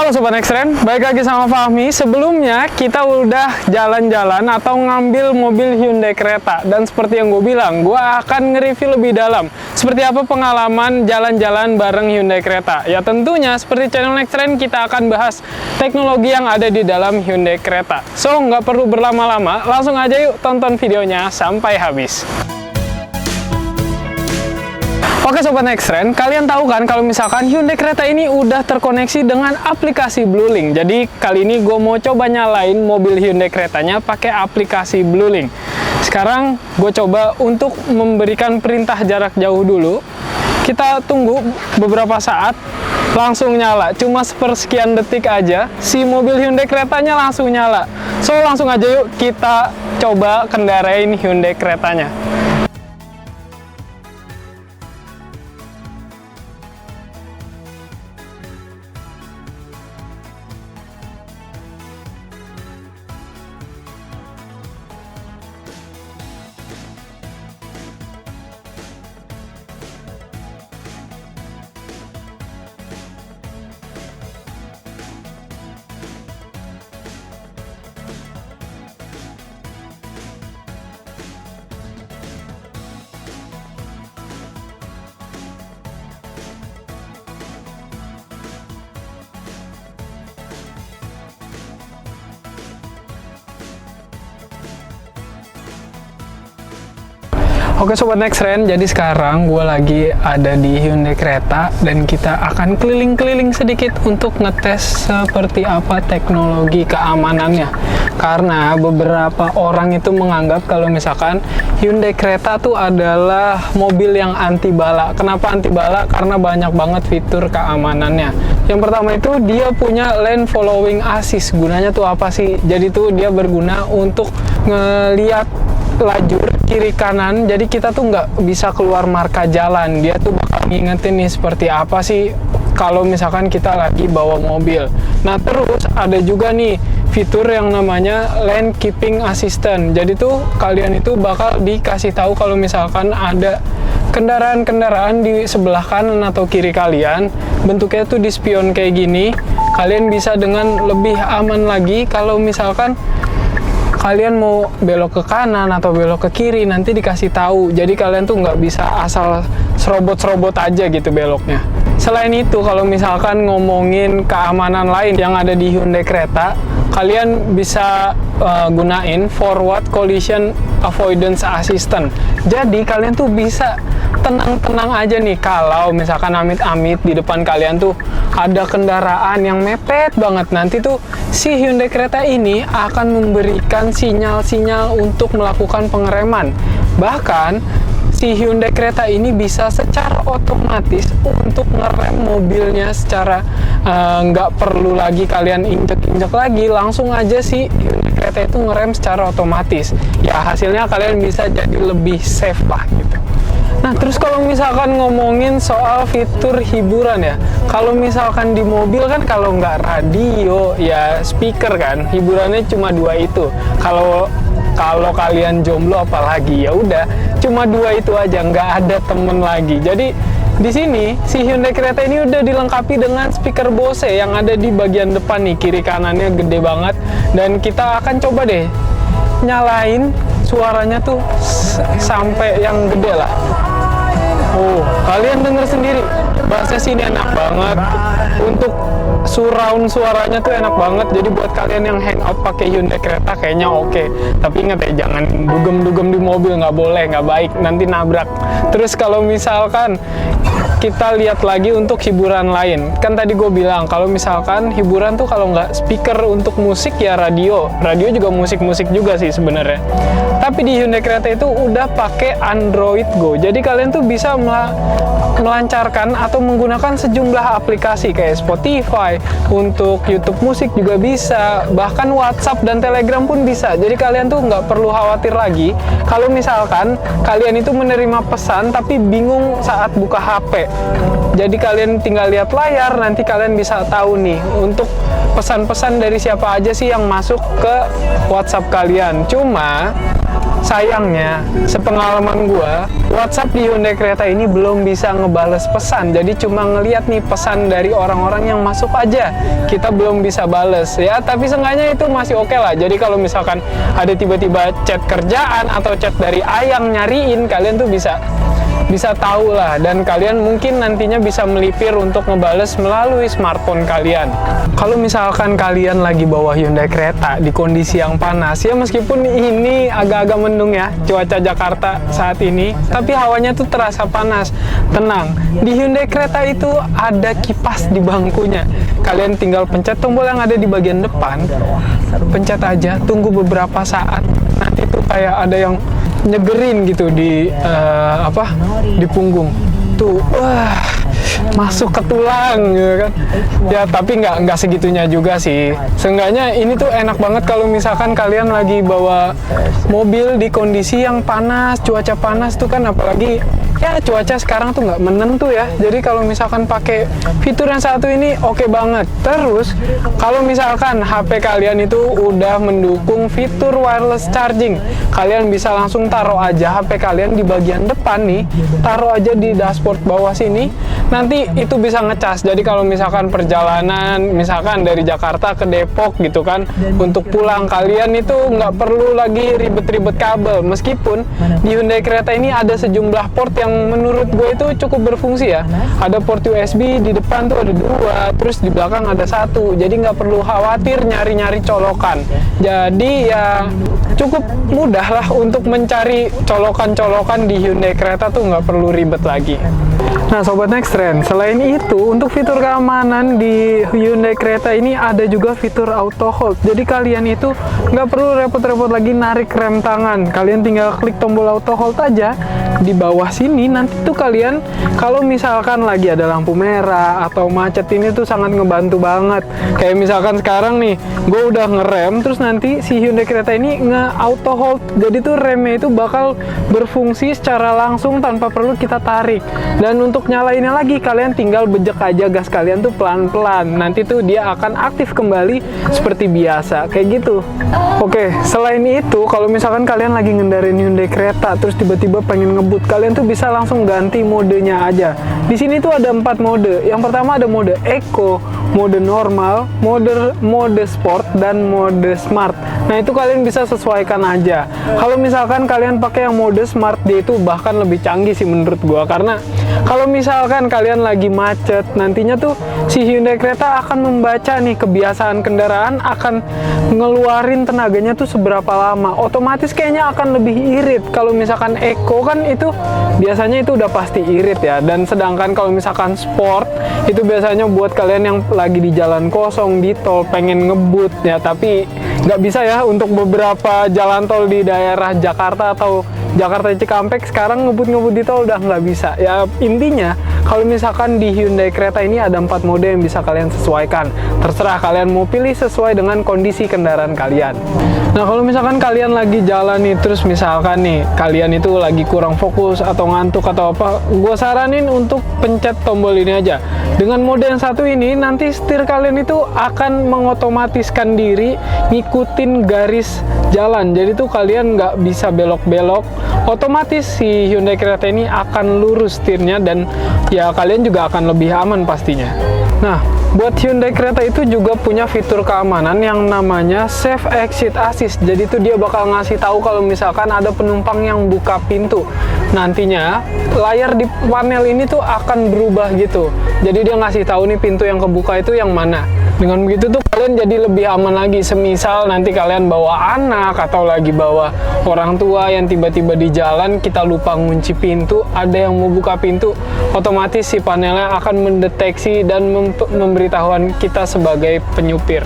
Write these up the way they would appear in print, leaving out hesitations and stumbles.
Halo Sobat Nexttrend, balik lagi sama Fahmi. Sebelumnya kita udah jalan-jalan atau ngambil mobil Hyundai Creta. Dan seperti yang gue bilang, gue akan nge-review lebih dalam seperti apa pengalaman jalan-jalan bareng Hyundai Creta. Ya tentunya seperti channel Nexttrend kita akan bahas teknologi yang ada di dalam Hyundai Creta. So nggak perlu berlama-lama, langsung aja yuk tonton videonya sampai habis. Oke Sobat Nexttrend, kalian tahu kan kalau misalkan Hyundai Creta ini udah terkoneksi dengan aplikasi Bluelink. Jadi kali ini gue mau coba nyalain mobil Hyundai Cretanya pakai aplikasi Bluelink. Sekarang gue coba untuk memberikan perintah jarak jauh dulu. Kita tunggu beberapa saat, langsung nyala. Cuma sepersekian detik aja, si mobil Hyundai Cretanya langsung nyala. So langsung aja yuk kita coba kendarain Hyundai Cretanya. Oke Sobat Nexttrend, jadi sekarang gue lagi ada di Hyundai Creta dan kita akan keliling-keliling sedikit untuk ngetes seperti apa teknologi keamanannya. Karena beberapa orang itu menganggap kalau misalkan Hyundai Creta tuh adalah mobil yang anti bala. Kenapa anti bala? Karena banyak banget fitur keamanannya. Yang pertama itu dia punya lane following assist. Gunanya tuh apa sih? Jadi tuh dia berguna untuk ngeliat lajur kiri kanan, jadi kita tuh nggak bisa keluar marka jalan. Dia tuh bakal ngingetin nih seperti apa sih kalau misalkan kita lagi bawa mobil. Nah terus ada juga nih fitur yang namanya lane keeping assistant. Jadi tuh kalian itu bakal dikasih tahu kalau misalkan ada kendaraan-kendaraan di sebelah kanan atau kiri kalian, bentuknya tuh di spion kayak gini. Kalian bisa dengan lebih aman lagi kalau misalkan kalian mau belok ke kanan atau belok ke kiri, nanti dikasih tahu. Jadi kalian tuh nggak bisa asal serobot-serobot aja gitu beloknya. Selain itu, kalau misalkan ngomongin keamanan lain yang ada di Hyundai Creta, kalian bisa gunain forward collision avoidance assistant. Jadi kalian tuh bisa tenang-tenang aja nih kalau misalkan amit-amit di depan kalian tuh ada kendaraan yang mepet banget. Nanti tuh si Hyundai Creta ini akan memberikan sinyal-sinyal untuk melakukan pengereman. Bahkan si Hyundai Creta ini bisa secara otomatis untuk ngerem mobilnya secara nggak perlu lagi kalian injek-injek lagi, langsung aja si Hyundai Creta itu ngerem secara otomatis. Ya hasilnya kalian bisa jadi lebih safe lah gitu. Nah terus kalau misalkan ngomongin soal fitur hiburan ya, kalau misalkan di mobil kan kalau nggak radio ya speaker kan, hiburannya cuma dua itu. Kalau kalian jomblo apalagi ya udah cuma dua itu aja, nggak ada temen lagi. Jadi di sini si Hyundai Creta ini udah dilengkapi dengan speaker Bose yang ada di bagian depan nih, kiri kanannya gede banget. Dan kita akan coba deh nyalain suaranya tuh sampai yang gede lah. Oh, kalian denger sendiri, bassnya sini enak banget. Untuk surround suaranya tuh enak banget. Jadi buat kalian yang hangout pakai Hyundai Creta kayaknya oke. Tapi ingat ya, jangan dugem-dugem di mobil, nggak boleh, nggak baik, nanti nabrak. Terus kalau misalkan kita lihat lagi untuk hiburan lain, kan tadi gue bilang kalau misalkan hiburan tuh kalau nggak speaker untuk musik ya radio juga musik-musik juga sih sebenarnya. Tapi di Hyundai Creta itu udah pakai Android Go, jadi kalian tuh bisa melancarkan atau menggunakan sejumlah aplikasi kayak Spotify, untuk YouTube musik juga bisa, bahkan WhatsApp dan Telegram pun bisa. Jadi kalian tuh nggak perlu khawatir lagi kalau misalkan kalian itu menerima pesan tapi bingung saat buka HP. Jadi kalian tinggal lihat layar, nanti kalian bisa tahu nih untuk pesan-pesan dari siapa aja sih yang masuk ke WhatsApp kalian. Cuma sayangnya, sepengalaman gua, WhatsApp di Hyundai Creta ini belum bisa ngebales pesan. Jadi cuma ngeliat nih pesan dari orang-orang yang masuk aja. Kita belum bisa bales ya, tapi seenggaknya itu masih oke lah. Jadi kalau misalkan ada tiba-tiba chat kerjaan atau chat dari ayang nyariin, kalian tuh bisa tahu lah, dan kalian mungkin nantinya bisa melipir untuk ngebales melalui smartphone kalian. Kalau misalkan kalian lagi bawa Hyundai Creta di kondisi yang panas, ya meskipun ini agak-agak mendung ya cuaca Jakarta saat ini, tapi hawanya tuh terasa panas. Tenang, di Hyundai Creta itu ada kipas di bangkunya. Kalian tinggal pencet tombol yang ada di bagian depan, pencet aja, tunggu beberapa saat, nanti tuh kayak ada yang nyegerin gitu di di punggung tuh, wah, masuk ke tulang gitu kan ya. Tapi nggak segitunya juga sih. Seenggaknya ini tuh enak banget kalau misalkan kalian lagi bawa mobil di kondisi yang panas, cuaca panas tuh kan, apalagi ya cuaca sekarang tuh nggak menentu ya. Jadi kalau misalkan pakai fitur yang satu ini oke banget. Terus kalau misalkan HP kalian itu udah mendukung fitur wireless charging, kalian bisa langsung taruh aja HP kalian di bagian depan nih, taruh aja di dashboard bawah sini, nanti itu bisa ngecas. Jadi kalau misalkan perjalanan misalkan dari Jakarta ke Depok gitu kan, untuk pulang kalian itu nggak perlu lagi ribet-ribet kabel. Meskipun di Hyundai Creta ini ada sejumlah port yang menurut gue itu cukup berfungsi ya. Ada port USB di depan tuh ada 2, terus di belakang ada 1, jadi nggak perlu khawatir nyari-nyari colokan. Jadi ya cukup mudah lah untuk mencari colokan-colokan di Hyundai Creta tuh, nggak perlu ribet lagi. Nah Sobat Next Trend, selain itu untuk fitur keamanan di Hyundai Creta ini ada juga fitur auto hold. Jadi kalian itu nggak perlu repot-repot lagi narik rem tangan, kalian tinggal klik tombol auto hold aja di bawah sini. Nanti tuh kalian kalau misalkan lagi ada lampu merah atau macet, ini tuh sangat ngebantu banget. Kayak misalkan sekarang nih gue udah ngerem, terus nanti si Hyundai Creta ini nge-auto hold, jadi tuh remnya itu bakal berfungsi secara langsung tanpa perlu kita tarik. Dan untuk nyalainnya lagi, kalian tinggal bejek aja gas kalian tuh pelan-pelan, nanti tuh dia akan aktif kembali seperti biasa, kayak gitu. Oke, selain itu kalau misalkan kalian lagi ngendarin Hyundai Creta terus tiba-tiba pengen ngebut, kalian tuh bisa langsung ganti modenya aja. Di sini tuh ada 4 mode. Yang pertama ada mode Eco, mode normal, mode sport, dan mode smart. Nah itu kalian bisa sesuaikan aja. Kalau misalkan kalian pakai yang mode smart, dia itu bahkan lebih canggih sih menurut gua, karena kalau misalkan kalian lagi macet, nantinya tuh si Hyundai Creta akan membaca nih kebiasaan kendaraan, akan ngeluarin tenaganya tuh seberapa lama. Otomatis kayaknya akan lebih irit. Kalau misalkan Eco kan itu biasanya itu udah pasti irit ya. Dan sedangkan kalau misalkan sport itu biasanya buat kalian yang lagi di jalan kosong, di tol, pengen ngebut ya, tapi nggak bisa ya untuk beberapa jalan tol di daerah Jakarta atau Jakarta Cikampek. Sekarang ngebut-ngebut di tol udah nggak bisa ya. Intinya kalau misalkan di Hyundai Creta ini ada 4 mode yang bisa kalian sesuaikan. Terserah kalian mau pilih sesuai dengan kondisi kendaraan kalian. Nah kalau misalkan kalian lagi jalan nih, terus misalkan nih kalian itu lagi kurang fokus atau ngantuk atau apa, gue saranin untuk pencet tombol ini aja. Dengan mode yang satu ini, nanti setir kalian itu akan mengotomatiskan diri ngikutin garis jalan. Jadi tuh kalian nggak bisa belok-belok, otomatis si Hyundai Creta ini akan lurus setirnya, dan ya kalian juga akan lebih aman pastinya. Nah, buat Hyundai Creta itu juga punya fitur keamanan yang namanya Safe Exit Assist. Jadi itu dia bakal ngasih tahu kalau misalkan ada penumpang yang buka pintu. Nantinya layar di panel ini tuh akan berubah gitu. Jadi dia ngasih tahu nih pintu yang kebuka itu yang mana. Dengan begitu tuh kalian jadi lebih aman lagi. Semisal nanti kalian bawa anak atau lagi bawa orang tua yang tiba-tiba di jalan, kita lupa ngunci pintu, ada yang mau buka pintu, otomatis si panelnya akan mendeteksi dan memberitahuan kita sebagai penyupir.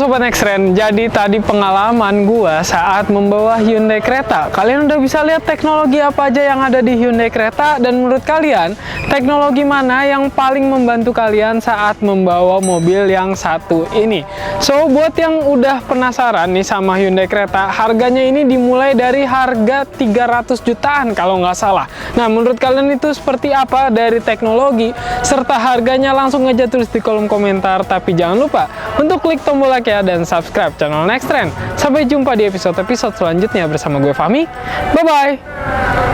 Sobat Next Trend, jadi tadi pengalaman gua saat membawa Hyundai Creta. Kalian udah bisa lihat teknologi apa aja yang ada di Hyundai Creta, dan menurut kalian teknologi mana yang paling membantu kalian saat membawa mobil yang satu ini? So, buat yang udah penasaran nih sama Hyundai Creta, harganya ini dimulai dari harga 300 jutaan kalau nggak salah. Nah, menurut kalian itu seperti apa dari teknologi serta harganya? Langsung aja tulis di kolom komentar. Tapi jangan lupa untuk klik tombol like ya dan subscribe channel Next Trend. Sampai jumpa di episode selanjutnya bersama gue Fahmi. Bye bye.